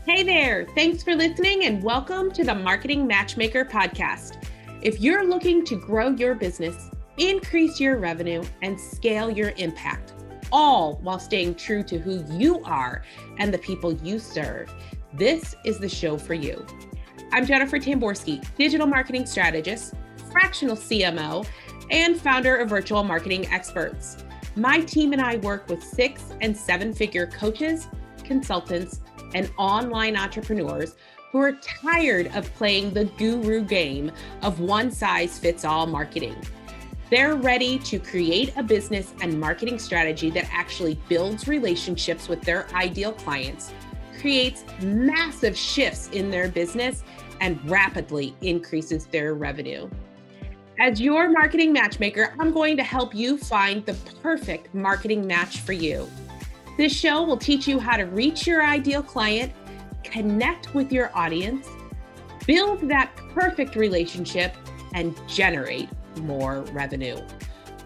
Hey there, thanks for listening and welcome to the Marketing Matchmaker podcast. If you're looking to grow your business, increase your revenue, and scale your impact, all while staying true to who you are and the people you serve, this is the show for you. I'm Jennifer Tamborski, digital marketing strategist, fractional CMO, and founder of Virtual Marketing Experts. My team and I work with 6- and 7-figure coaches, consultants, and online entrepreneurs who are tired of playing the guru game of one-size-fits-all marketing. They're ready to create a business and marketing strategy that actually builds relationships with their ideal clients, creates massive shifts in their business, and rapidly increases their revenue. As your marketing matchmaker, I'm going to help you find the perfect marketing match for you. This show will teach you how to reach your ideal client, connect with your audience, build that perfect relationship, and generate more revenue.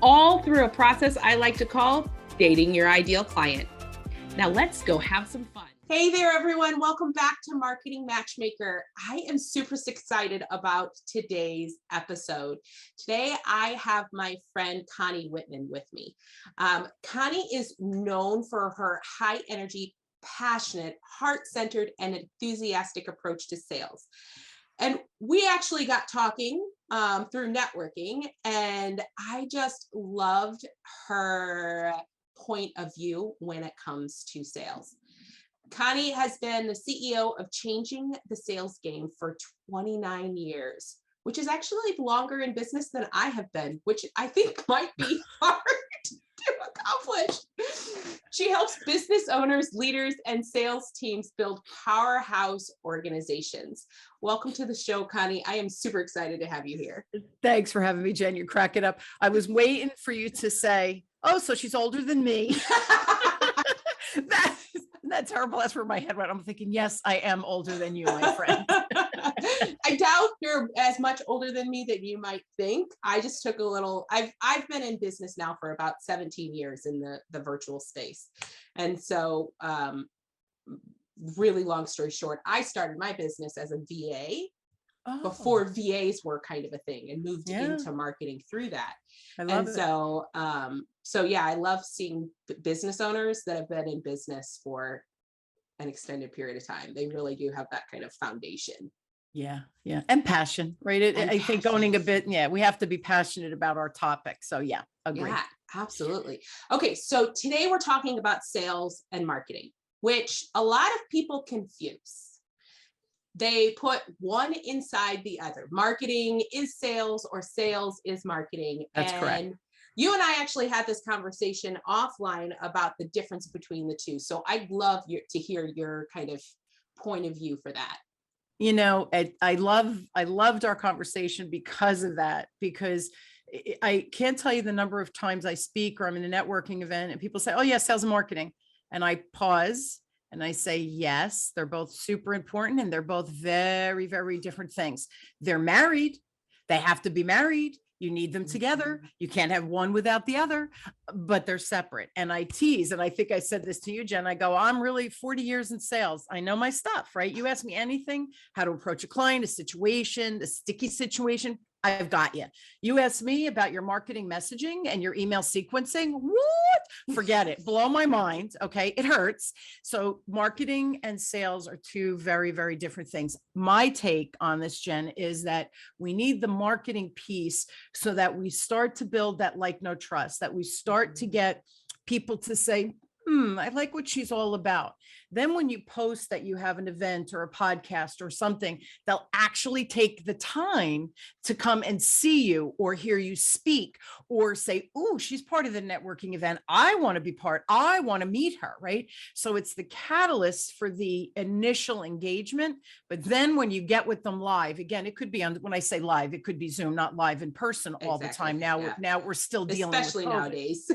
All through a process I like to call dating your ideal client. Now let's go have some fun. Hey there, everyone. Welcome back to Marketing Matchmaker. I am super excited about today's episode. Today, I have my friend Connie Whitman with me. Connie is known for her high energy, passionate, heart-centered, and enthusiastic approach to sales. And we actually got talking through networking, and I just loved her point of view when it comes to sales. Connie has been the CEO of Changing the Sales Game for 29 years, which is actually longer in business than I have been, which I think might be hard to accomplish. She helps business owners, leaders, and sales teams build powerhouse organizations. Welcome to the show, Connie. I am super excited to have you here. Thanks for having me, Jen. You're cracking up. I was waiting for you to say, oh, so she's older than me. That's terrible. That's where my head went. I'm thinking, yes, I am older than you, my friend. I doubt you're as much older than me that you might think. I just took a little, I've been in business now for about 17 years in the virtual space. And so really long story short, I started my business as a VA before VAs were kind of a thing, and moved into marketing through that. I love it. So yeah, I love seeing business owners that have been in business for an extended period of time. They really do have that kind of foundation. Yeah. And passion, right? I think owning a bit, we have to be passionate about our topic. So yeah, agree. Yeah, absolutely. Okay, so today we're talking about sales and marketing, which a lot of people confuse. They put one inside the other. Marketing is sales, or sales is marketing. That's correct. You and I actually had this conversation offline about the difference between the two. So I'd love to hear your kind of point of view for that. You know, I loved our conversation because of that, because I can't tell you the number of times I speak or I'm in a networking event and people say, oh yeah, sales and marketing. And I pause and I say, yes, they're both super important, and they're both very, very different things. They're married. They have to be married. You need them together. You can't have one without the other, but they're separate. And I tease, and I think I said this to you, Jen, I go, I'm really 40 years in sales. I know my stuff, right? You ask me anything, how to approach a client, a situation, a sticky situation, I've got you. You ask me about your marketing messaging and your email sequencing. What? Forget it. Blow my mind. Okay. It hurts. So marketing and sales are two very, very different things. My take on this, Jen, is that we need the marketing piece so that we start to build that like, no trust, that we start to get people to say, I like what she's all about. Then when you post that you have an event or a podcast or something, they'll actually take the time to come and see you or hear you speak or say, oh, she's part of the networking event. I want to be part. I want to meet her, right? So it's the catalyst for the initial engagement. But then when you get with them live, again, it could be on, when I say live, it could be Zoom, not live in person all the time. Now we're still dealing with especially nowadays.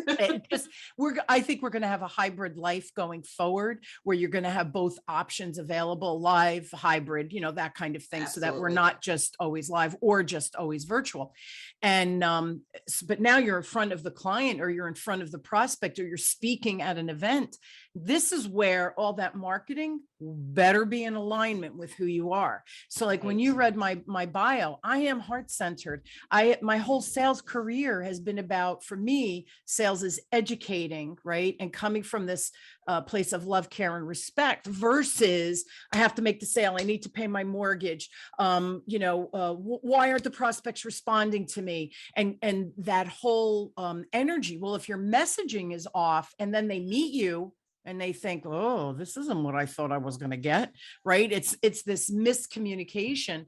I think we're going to have a hybrid life going forward, where you're going to have both options available, live, hybrid, that kind of thing. Absolutely. So that we're not just always live or just always virtual. And, but now you're in front of the client, or you're in front of the prospect, or you're speaking at an event. This is where all that marketing better be in alignment with who you are. So like when you read my bio, I am heart-centered. My whole sales career has been about, for me, sales is educating, right? And coming from this place of love, care, and respect versus I have to make the sale. I need to pay my mortgage. Why aren't the prospects responding to me? And that whole energy. Well, if your messaging is off and then they meet you and they think, oh, this isn't what I thought I was going to get, right? It's this miscommunication.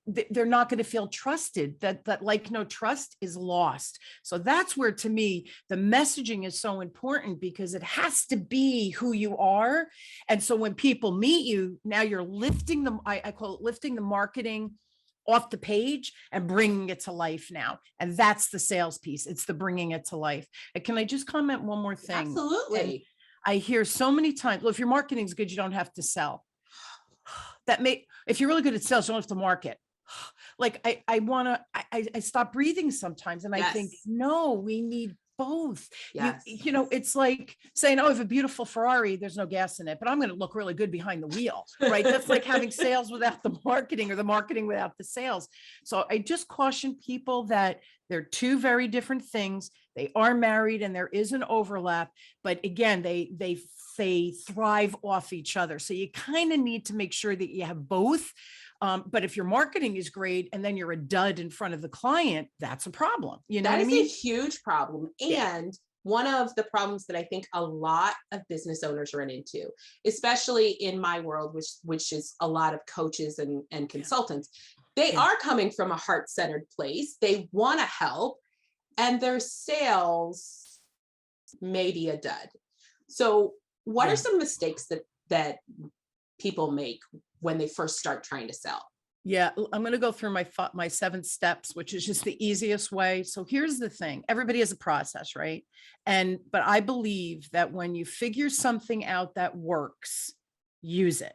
They're not going to feel trusted. That like no trust is lost. So that's where, to me, the messaging is so important because it has to be who you are. And so when people meet you, now you're lifting them. I call it lifting the marketing off the page and bringing it to life now. And that's the sales piece. It's the bringing it to life. And can I just comment one more thing? Absolutely. And I hear so many times, well, if your marketing is good, you don't have to sell. If you're really good at sales, you don't have to market. Like I stop breathing sometimes and I think, no, we need both. Yes. It's like saying, oh, I have a beautiful Ferrari, there's no gas in it, but I'm going to look really good behind the wheel, right? That's like having sales without the marketing or the marketing without the sales. So I just caution people that they're two very different things. They are married and there is an overlap, but again, they thrive off each other. So you kind of need to make sure that you have both. But if your marketing is great and then you're a dud in front of the client, that's a problem. You know what I mean? That is a huge problem. And one of the problems that I think a lot of business owners run into, especially in my world, which is a lot of coaches and consultants, they are coming from a heart-centered place. They want to help and their sales may be a dud. So what are some mistakes that people make when they first start trying to sell? Yeah, I'm going to go through my 7 steps, which is just the easiest way. So here's the thing. Everybody has a process, right? But I believe that when you figure something out that works, use it.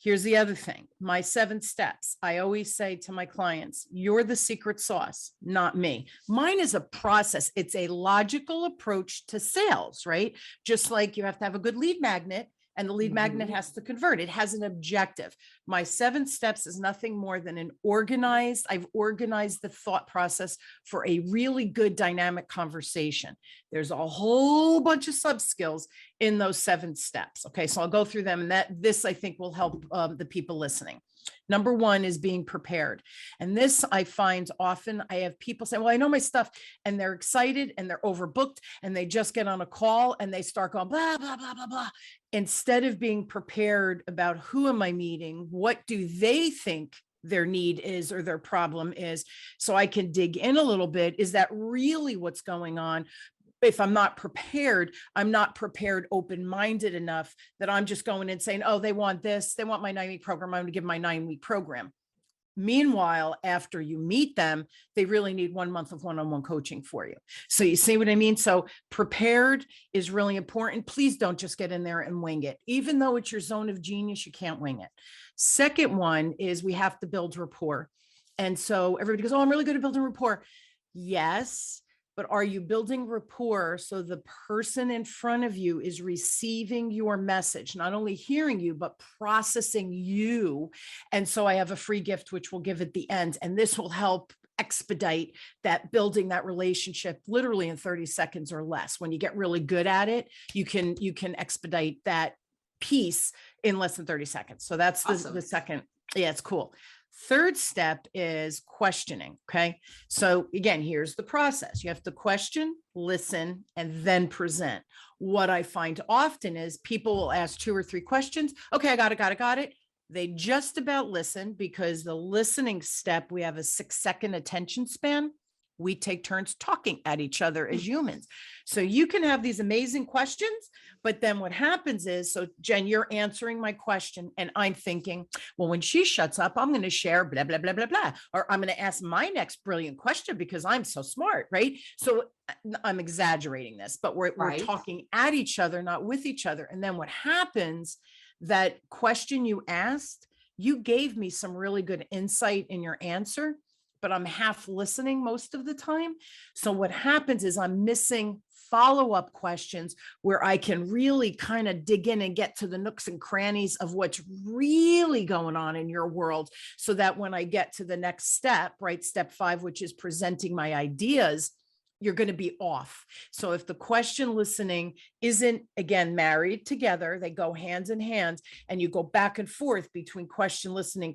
Here's the other thing. My 7 steps. I always say to my clients, you're the secret sauce, not me. Mine is a process. It's a logical approach to sales, right? Just like you have to have a good lead magnet. And the lead magnet has to convert. It has an objective. My 7 steps is nothing more than I've organized the thought process for a really good dynamic conversation. There's a whole bunch of sub skills in those 7 steps. Okay, so I'll go through them and this I think will help the people listening. Number 1 is being prepared. And this I find often I have people say, well, I know my stuff, and they're excited and they're overbooked and they just get on a call and they start going blah, blah, blah, blah, blah. Instead of being prepared about who am I meeting? What do they think their need is or their problem is? So I can dig in a little bit. Is that really what's going on? If I'm not prepared, open-minded enough that I'm just going and saying, oh, they want this. They want my 9-week program. I'm going to give my 9-week program. Meanwhile, after you meet them, they really need 1 month of one-on-one coaching for you. So you see what I mean? So prepared is really important. Please don't just get in there and wing it. Even though it's your zone of genius, you can't wing it. Second one is we have to build rapport. And so everybody goes, oh, I'm really good at building rapport. Yes. But are you building rapport so the person in front of you is receiving your message, not only hearing you, but processing you? And so I have a free gift, which we'll give at the end. And this will help expedite that building that relationship literally in 30 seconds or less. When you get really good at it, you can expedite that piece in less than 30 seconds. So that's awesome. The second. Yeah, it's cool. Third step is questioning. Okay. So again, here's the process. You have to question, listen, and then present. What I find often is people will ask 2 or 3 questions. Okay, I got it. They just about listen because the listening step, we have a 6-second attention span. We take turns talking at each other as humans. So you can have these amazing questions, but then what happens is, so Jen, you're answering my question and I'm thinking, well, when she shuts up, I'm going to share blah, blah, blah, blah, blah, or I'm going to ask my next brilliant question because I'm so smart, right? So I'm exaggerating this, but we're talking at each other, not with each other. And then what happens, that question you asked, you gave me some really good insight in your answer, but I'm half listening most of the time. So what happens is I'm missing follow-up questions where I can really kind of dig in and get to the nooks and crannies of what's really going on in your world, so that when I get to the next step, right, step 5, which is presenting my ideas, you're going to be off. So if the question listening isn't, again, married together, they go hands in hand, and you go back and forth between question listening.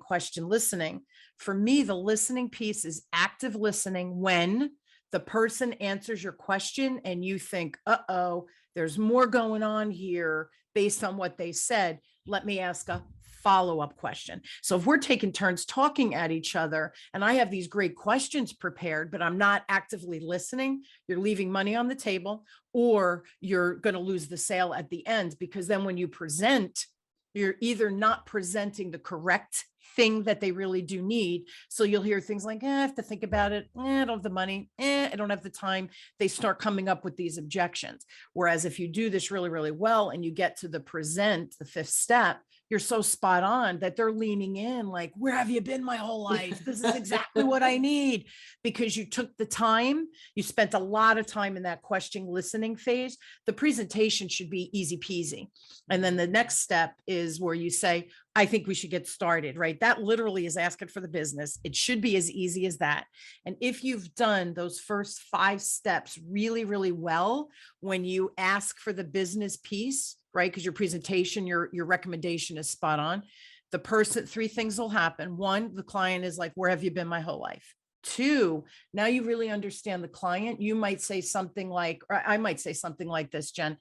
For me, the listening piece is active listening when the person answers your question and you think, uh-oh, there's more going on here based on what they said. Let me ask a follow-up question. So if we're taking turns talking at each other and I have these great questions prepared, but I'm not actively listening, you're leaving money on the table, or you're going to lose the sale at the end, because then when you present, you're either not presenting the correct thing that they really do need. So you'll hear things like, I have to think about it. I don't have the money. I don't have the time. They start coming up with these objections. Whereas if you do this really, really well and you get to the present, the 5th step, you're so spot on that they're leaning in like, where have you been my whole life? This is exactly what I need, because you took the time, you spent a lot of time in that question listening phase. The presentation should be easy peasy. And then the next step is where you say, I think we should get started, right? That literally is asking for the business. It should be as easy as that. And if you've done those first 5 steps really, really well, when you ask for the business piece, right? Because your presentation, your recommendation is spot on. The person, 3 things will happen. 1, the client is like, where have you been my whole life? 2, now you really understand the client. You might say something like, or I might say something like this, Jen.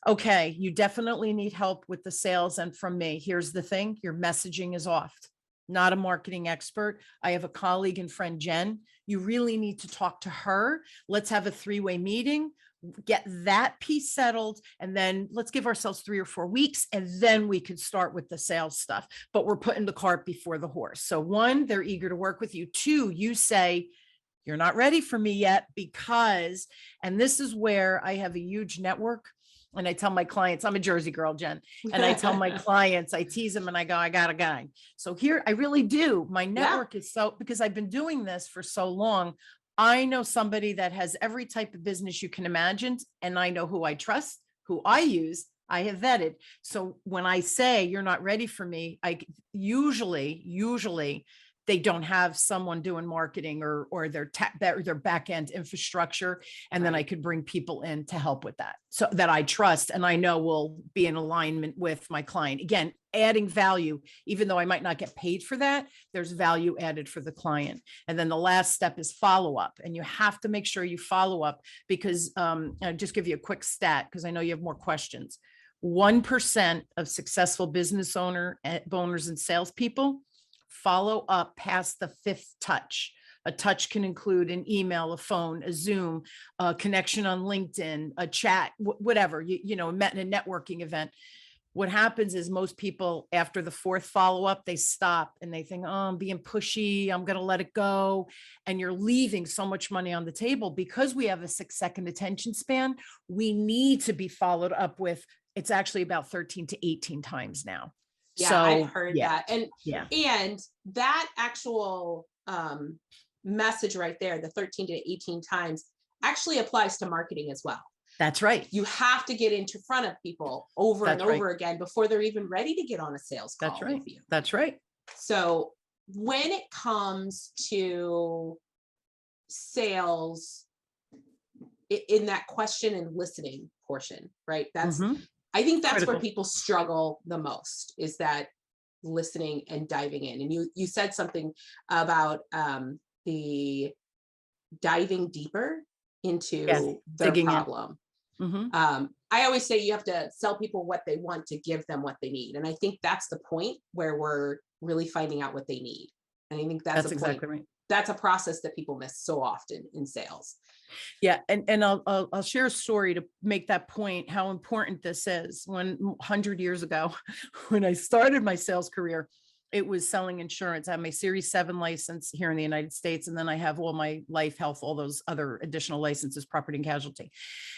Okay, you definitely need help with the sales. And from me, here's the thing, your messaging is off. Not a marketing expert. I have a colleague and friend, Jen. You really need to talk to her. Let's have a 3-way meeting, get that piece settled, and then let's give ourselves 3 or 4 weeks, and then we could start with the sales stuff. But we're putting the cart before the horse. So 1, they're eager to work with you. 2, you say, you're not ready for me yet because, and this is where I have a huge network. And I tell my clients, I'm a Jersey girl, Jen. And I tell my clients, I tease them and I go, I got a guy. So here I really do. My network is so, because I've been doing this for so long. I know somebody that has every type of business you can imagine. And I know who I trust, who I use, I have vetted. So when I say you're not ready for me, I usually they don't have someone doing marketing or their back end infrastructure. And then I could bring people in to help with that. So that I trust and I know will be in alignment with my client. Again, adding value, even though I might not get paid for that, there's value added for the client. And then the last step is follow up. And you have to make sure you follow up because I'll just give you a quick stat because I know you have more questions. 1% of successful business owners and salespeople follow up past the 5th touch. A touch can include an email, a phone, a Zoom, a connection on LinkedIn, a chat, whatever, met in a networking event. What happens is most people after the 4th follow-up, they stop and they think, oh, I'm being pushy. I'm going to let it go. And you're leaving so much money on the table because we have a 6-second attention span. We need to be followed up with, it's actually about 13 to 18 times now. Yeah, so, I've heard that. And that actual message right there, the 13 to 18 times actually applies to marketing as well. That's right. You have to get into front of people over and over again before they're even ready to get on a sales call with you. That's right. So when it comes to sales in that question and listening portion, right? That's I think that's critical. Where people struggle the most is that listening and diving in. And you said something about the diving deeper into their problem. I always say you have to sell people what they want to give them what they need. And I think that's the point where we're really finding out what they need. And I think that's exactly right. That's a process that people miss so often in sales. Yeah. And I'll share a story to make that point, how important this is. 100 years ago, when I started my sales career, it was selling insurance. I have my Series 7 license here in the United States. And then I have all my life, health, all those other additional licenses, property and casualty.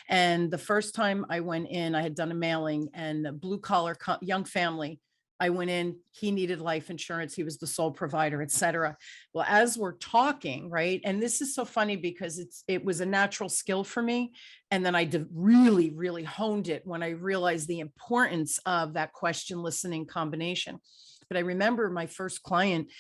And the first time I went in, I had done a mailing and a blue collar young family I went in, he needed life insurance. He was the sole provider, et cetera. Well, as we're talking, right. And this is so funny because it was a natural skill for me. And then I really, really honed it when I realized the importance of that question listening combination. But I remember my first client,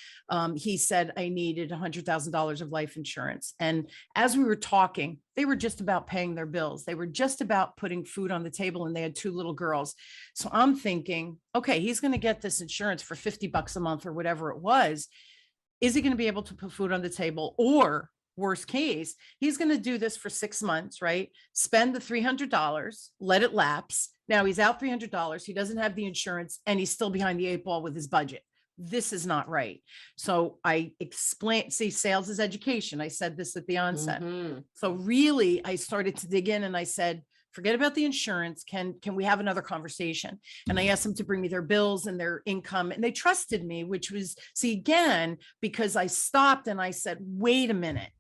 he said I needed $100,000 of life insurance. And as we were talking, they were just about paying their bills. They were just about putting food on the table, and they had 2 little girls. So I'm thinking, okay, he's going to get this insurance for $50 a month or whatever it was. Is he going to be able to put food on the table? Or worst case, he's going to do this for 6 months, right? Spend the $300, let it lapse. Now he's out $300. He doesn't have the insurance, and he's still behind the 8 ball with his budget. This is not right. So I explained, see, sales is education. I said this at the onset. So really, I started to dig in, and I said, forget about the insurance. Can we have another conversation? And I asked them to bring me their bills and their income, and they trusted me, which was, see, again, because I stopped and I said, wait a minute,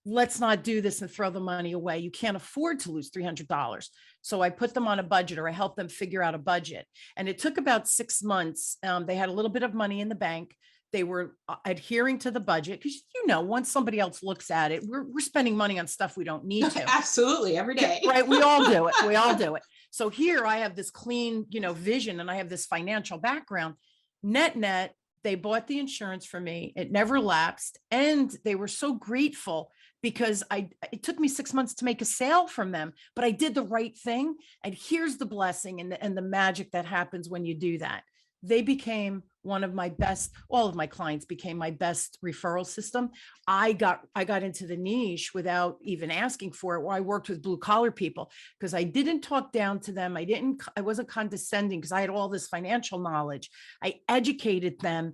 let's not do this and throw the money away. You can't afford to lose $300. So I put them on a budget, or I helped them figure out a budget. And it took about 6 months. They had a little bit of money in the bank. They were adhering to the budget because, once somebody else looks at it, we're spending money on stuff we don't need to. Absolutely. Every day. Right. We all do it. We all do it. So here I have this clean, vision, and I have this financial background. Net, they bought the insurance for me. It never lapsed. And they were so grateful because it took me 6 months to make a sale from them, but I did the right thing. And here's the blessing and the magic that happens when you do that. They became one of my best, all of my clients became my best referral system. I got into the niche without even asking for it, where I worked with blue collar people because I didn't talk down to them. I wasn't condescending because I had all this financial knowledge. I educated them,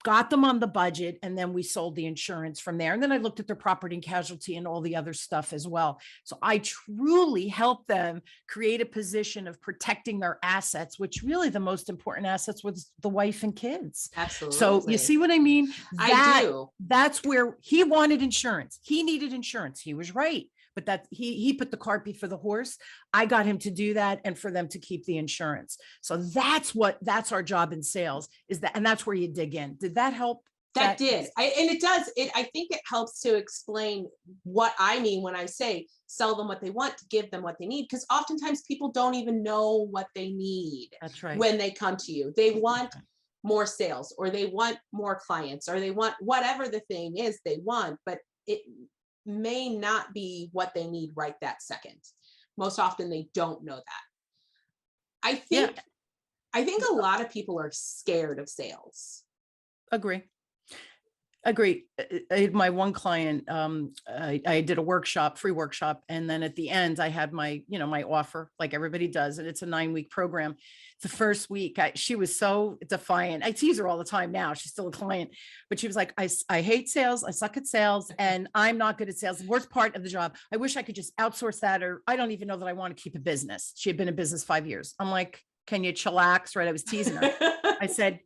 got them on the budget, and then we sold the insurance from there. And then I looked at their property and casualty and all the other stuff as well. So I truly helped them create a position of protecting their assets, which really the most important assets was the wife and kids. Absolutely. So you see what I mean? I do. That's where he wanted insurance. He needed insurance. He was right. But that he put the cart before the horse. I got him to do that and for them to keep the insurance. So that's our job in sales is that, and that's where you dig in. Did that help? That did. And it does. I think it helps to explain what I mean when I say sell them what they want, to give them what they need. Because oftentimes people don't even know what they need. That's right. When they come to you. They want more sales, or they want more clients, or they want whatever the thing is they want, but it may not be what they need right that second. Most often they don't know that. I think a lot of people are scared of sales. Agree. I had my one client, I did a workshop, free workshop. And then at the end I had my, my offer like everybody does. And it's a 9-week program. The first week, she was so defiant. I tease her all the time now. She's still a client, but she was like, I hate sales. I suck at sales and I'm not good at sales. The worst part of the job. I wish I could just outsource that, or I don't even know that I want to keep a business. She had been in business 5 years. I'm like, can you chillax? Right. I was teasing her. I said,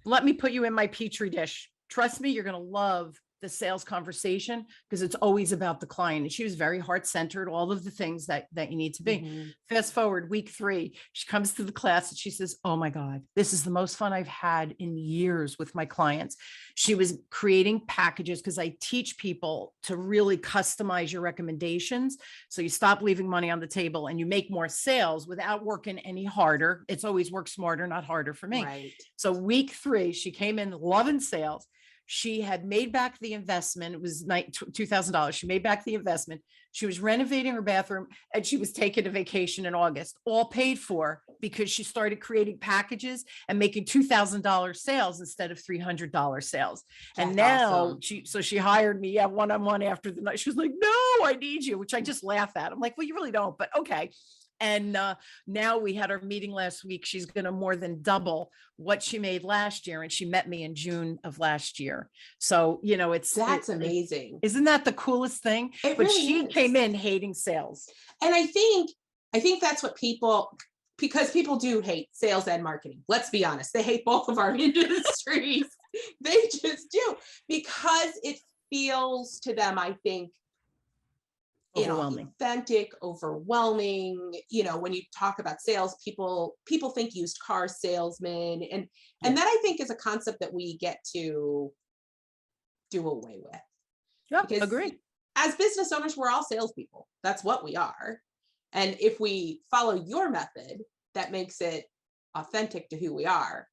let me put you in my petri dish. Trust me, you're going to love the sales conversation because it's always about the client. And she was very heart-centered, all of the things that you need to be. Fast forward week 3, she comes to the class and she says, oh my God, this is the most fun I've had in years with my clients. She was creating packages because I teach people to really customize your recommendations. So you stop leaving money on the table and you make more sales without working any harder. It's always work smarter, not harder for me. Right. So week 3, she came in loving sales. She had made back the investment. It was $2,000. She made back the investment. She was renovating her bathroom and she was taking a vacation in August, all paid for because she started creating packages and making $2,000 sales instead of $300 sales. That's and now awesome. she hired me one-on-one after the night. She was like, no, I need you, which I just laugh at. I'm like, well, you really don't, but okay. And now we had our meeting last week. She's going to more than double what she made last year. And she met me in June of last year. So, that's amazing. Isn't that the coolest thing? But really she came in hating sales. And I think that's what because people do hate sales and marketing. Let's be honest. They hate both of our industries. They just do, because it feels to them, I think, Overwhelming. authentic, overwhelming. When you talk about sales, people think used car salesman, and that I think is a concept that we get to do away with. Yeah, Because agree. as business owners, we're all salespeople. That's what we are. And if we follow your method that makes it authentic to who we are,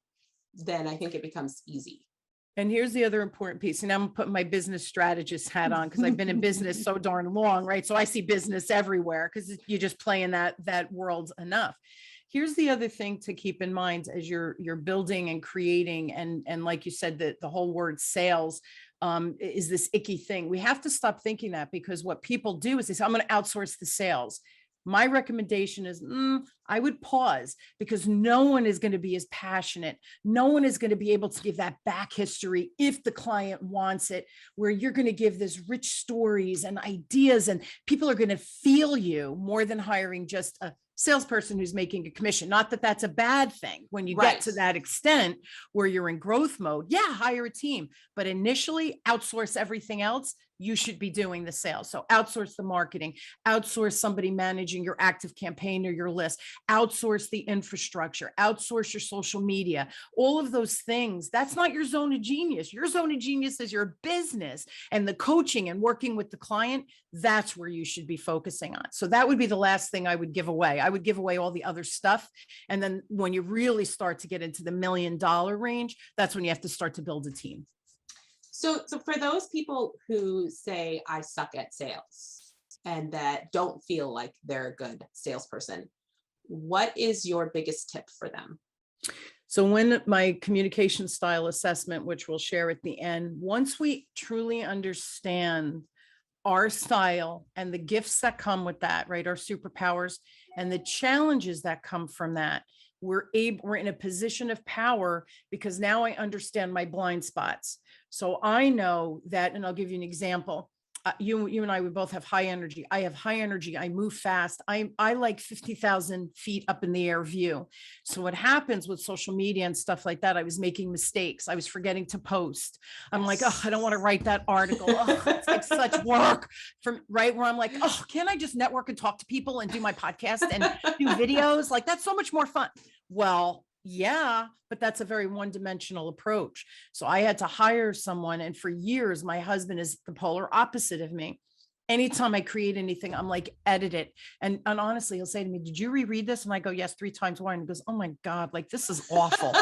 then I think it becomes easy. And here's the other important piece. And I'm putting my business strategist hat on because I've been in business so darn long, right? So I see business everywhere because you just play in that world enough. Here's the other thing to keep in mind as you're building and creating, and like you said, that the whole word sales is this icky thing. We have to stop thinking that, because what people do is they say, I'm going to outsource the sales. My recommendation is I would pause, because no one is going to be as passionate. No one is going to be able to give that back history if the client wants it, where you're going to give this rich stories and ideas, and people are going to feel you more than hiring just a salesperson who's making a commission. Not that that's a bad thing. When you get to that extent where you're in growth mode, yeah, hire a team, but initially outsource everything else. You should be doing the sales. So outsource the marketing, outsource somebody managing your active campaign or your list, outsource the infrastructure, outsource your social media, all of those things. That's not your zone of genius. Your zone of genius is your business, and the coaching and working with the client. That's where you should be focusing on. So that would be the last thing I would give away. I would give away all the other stuff. And then when you really start to get into the $1 million range, that's when you have to start to build a team. So for those people who say, I suck at sales, and that don't feel like they're a good salesperson, what is your biggest tip for them? So when my communication style assessment, which we'll share at the end, once we truly understand our style and the gifts that come with that, right? Our superpowers and the challenges that come from that, we're in a position of power, because now I understand my blind spots. So I know that, and I'll give you an example. You and I, we both have high energy. I have high energy. I move fast. I like 50,000 feet up in the air view. So what happens with social media and stuff like that, I was making mistakes. I was forgetting to post. I'm like, oh, I don't want to write that article. Oh, it's like such work where I'm like, oh, can't I just network and talk to people and do my podcast and do videos? Like, that's so much more fun. Well, yeah, but that's a very one-dimensional approach. So I had to hire someone. And for years, my husband is the polar opposite of me. Anytime I create anything, I'm like, edit it. And honestly, he'll say to me, did you reread this? And I go, yes, 3 times. Why? And he goes, oh my God, like this is awful.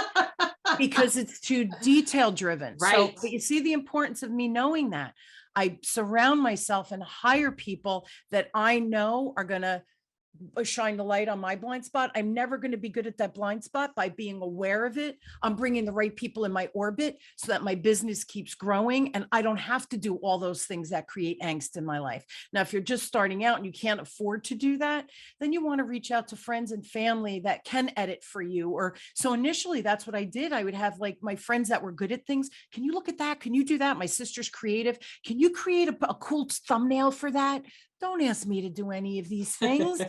Because it's too detail driven. Right. So, but you see the importance of me knowing that. I surround myself and hire people that I know are going to shine the light on my blind spot. I'm never going to be good at that blind spot. By being aware of it, I'm bringing the right people in my orbit so that my business keeps growing, and I don't have to do all those things that create angst in my life. Now, if you're just starting out and you can't afford to do that, then you want to reach out to friends and family that can edit for you. Or so initially, that's what I did. I would have like my friends that were good at things. Can you look at that? Can you do that? My sister's creative. Can you create a cool thumbnail for that? Don't ask me to do any of these things,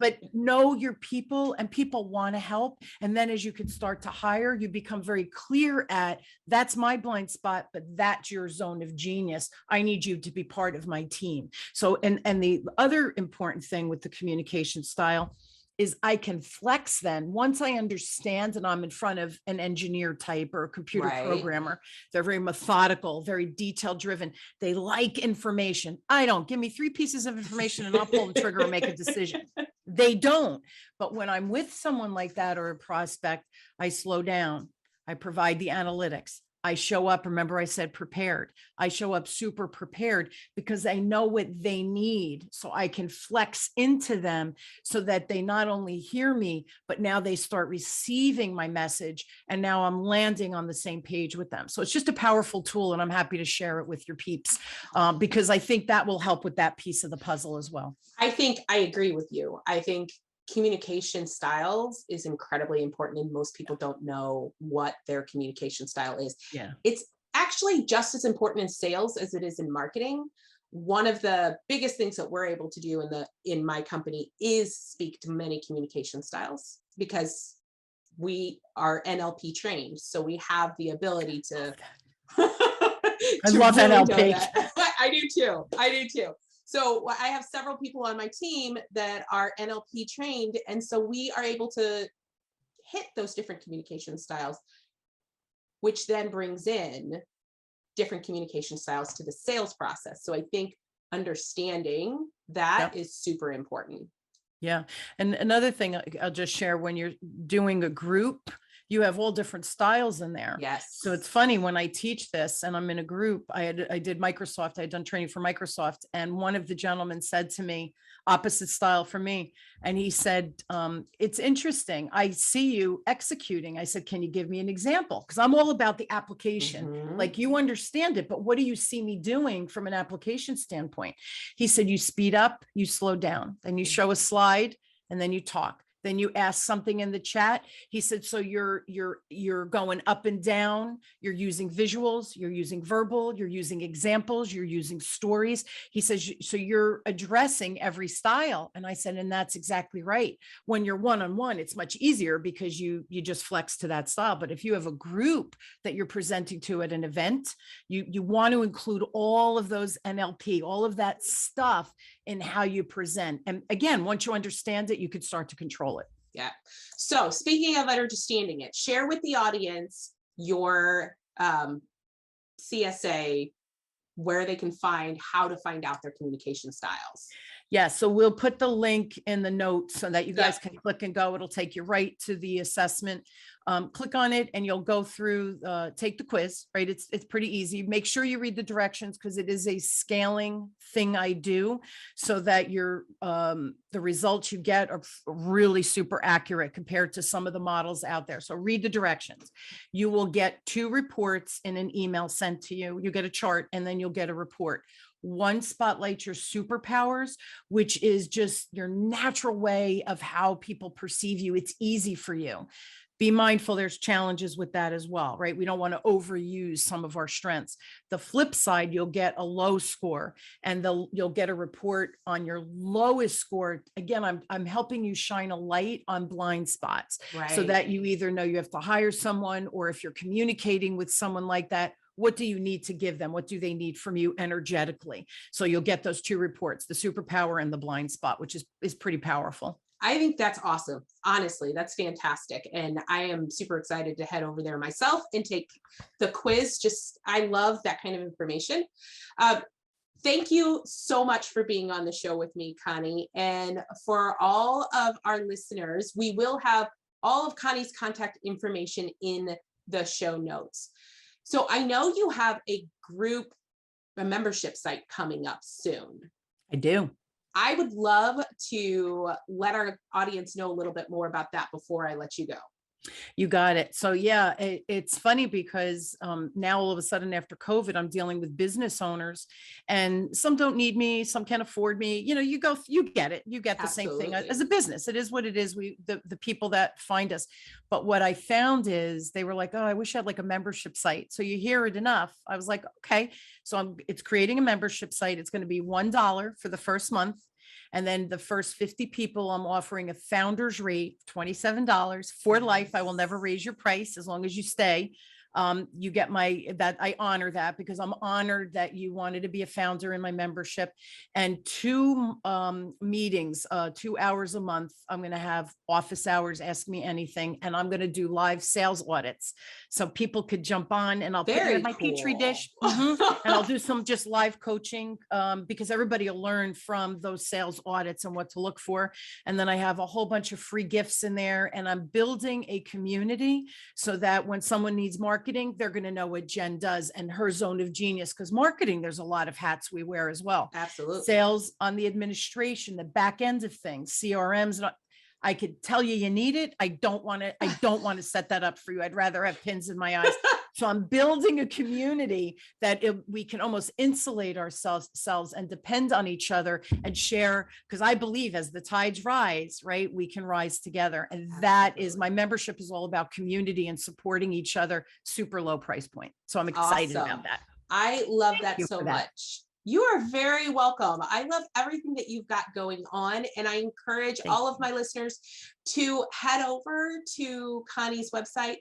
but know your people, and people want to help. And then as you can start to hire, you become very clear at, that's my blind spot, but that's your zone of genius. I need you to be part of my team. So, and the other important thing with the communication style is I can flex then once I understand, and I'm in front of an engineer type or a computer programmer. They're very methodical, very detail driven. They like information. I don't. Give me 3 pieces of information and I'll pull the trigger and make a decision. They don't. But when I'm with someone like that or a prospect, I slow down. I provide the analytics. I show up. Remember, I said prepared. I show up super prepared because I know what they need. So I can flex into them so that they not only hear me, but now they start receiving my message. And now I'm landing on the same page with them. So it's just a powerful tool. And I'm happy to share it with your peeps because I think that will help with that piece of the puzzle as well. I think I agree with you. I think communication styles is incredibly important, and most people don't know what their communication style is. Yeah. It's actually just as important in sales as it is in marketing. One of the biggest things that we're able to do in my company is speak to many communication styles, because we are NLP trained. So we have the ability to I love really NLP. I do too. So I have several people on my team that are NLP trained. And so we are able to hit those different communication styles, which then brings in different communication styles to the sales process. So I think understanding that is super important. Yeah. And another thing I'll just share, when you're doing a group, you have all different styles in there. Yes. So it's funny when I teach this and I'm in a group, I did Microsoft, I had done training for Microsoft. And one of the gentlemen said to me, opposite style for me. And he said, it's interesting. I see you executing. I said, can you give me an example? Because I'm all about the application. Like, you understand it, but what do you see me doing from an application standpoint? He said, you speed up, you slow down, then you show a slide, and then you talk. Then you ask something in the chat. He said, so you're going up and down, you're using visuals, you're using verbal, you're using examples, you're using stories. He says, so you're addressing every style. And I said, and that's exactly right. When you're one-on-one, it's much easier because you just flex to that style. But if you have a group that you're presenting to at an event, you want to include all of those NLP, all of that stuff in how you present. And again, once you understand it, you could start to control it. Yeah. So speaking of understanding it, share with the audience your CSA, where they can how to find out their communication styles. Yeah, so we'll put the link in the notes so that you guys can click and go. It'll take you right to the assessment. Click on it and you'll go through, take the quiz, right? It's pretty easy. Make sure you read the directions because it is a scaling thing I do so that the results you get are really super accurate compared to some of the models out there. So read the directions. You will get 2 reports in an email sent to you. You get a chart and then you'll get a report. One spotlights your superpowers, which is just your natural way of how people perceive you. It's easy for you. Be mindful, there's challenges with that as well, right? We don't want to overuse some of our strengths. The flip side, you'll get a low score and you'll get a report on your lowest score. Again, I'm helping you shine a light on blind spots, so that you either know you have to hire someone, or if you're communicating with someone like that, what do you need to give them? What do they need from you energetically? So you'll get those 2 reports, the superpower and the blind spot, which is pretty powerful. I think that's awesome. Honestly, that's fantastic. And I am super excited to head over there myself and take the quiz. I love that kind of information. Thank you so much for being on the show with me, Connie. And for all of our listeners, we will have all of Connie's contact information in the show notes. So I know you have a membership site coming up soon. I do. I would love to let our audience know a little bit more about that before I let you go. You got it. So yeah, it's funny because now all of a sudden after COVID, I'm dealing with business owners, and some don't need me, some can't afford me. You get it. You get the same thing as a business. It is what it is. The people that find us. But what I found is they were like, oh, I wish I had like a membership site. So you hear it enough. I was like, okay, so it's creating a membership site. It's going to be $1 for the first month. And then the first 50 people, I'm offering a founder's rate, $27 for life. I will never raise your price as long as you stay. You get I honor that because I'm honored that you wanted to be a founder in my membership. And 2 meetings, 2 hours a month. I'm going to have office hours, ask me anything. And I'm going to do live sales audits. So people could jump on and I'll put it in my Petri dish. And I'll do some just live coaching because everybody will learn from those sales audits and what to look for. And then I have a whole bunch of free gifts in there, and I'm building a community so that when someone needs marketing, they're going to know what Jen does and her zone of genius, because marketing, there's a lot of hats we wear as well. Absolutely. Sales on the administration, the back end of things, CRMs. I could tell you need it. I don't want to set that up for you. I'd rather have pins in my eyes. So I'm building a community that we can almost insulate ourselves and depend on each other and share, because I believe as the tides rise, right, we can rise together. And that is, my membership is all about community and supporting each other, super low price point. So I'm excited about that. I love that so much. You are very welcome. I love everything that you've got going on. And I encourage all of my listeners to head over to Connie's website,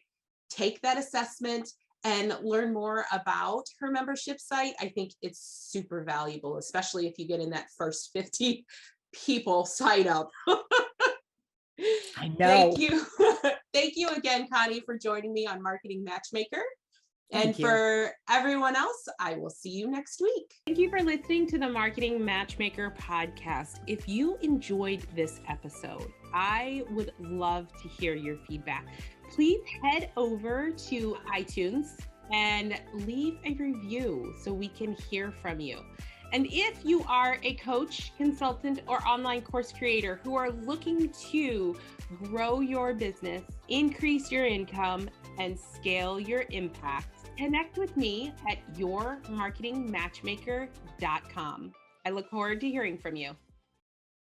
take that assessment, and learn more about her membership site, I think it's super valuable, especially if you get in that first 50 people sign up. I know. Thank you. Thank you again, Connie, for joining me on Marketing Matchmaker. And for everyone else, I will see you next week. Thank you for listening to the Marketing Matchmaker podcast. If you enjoyed this episode, I would love to hear your feedback. Please head over to iTunes and leave a review so we can hear from you. And if you are a coach, consultant, or online course creator who are looking to grow your business, increase your income, and scale your impact, connect with me at yourmarketingmatchmaker.com. I look forward to hearing from you.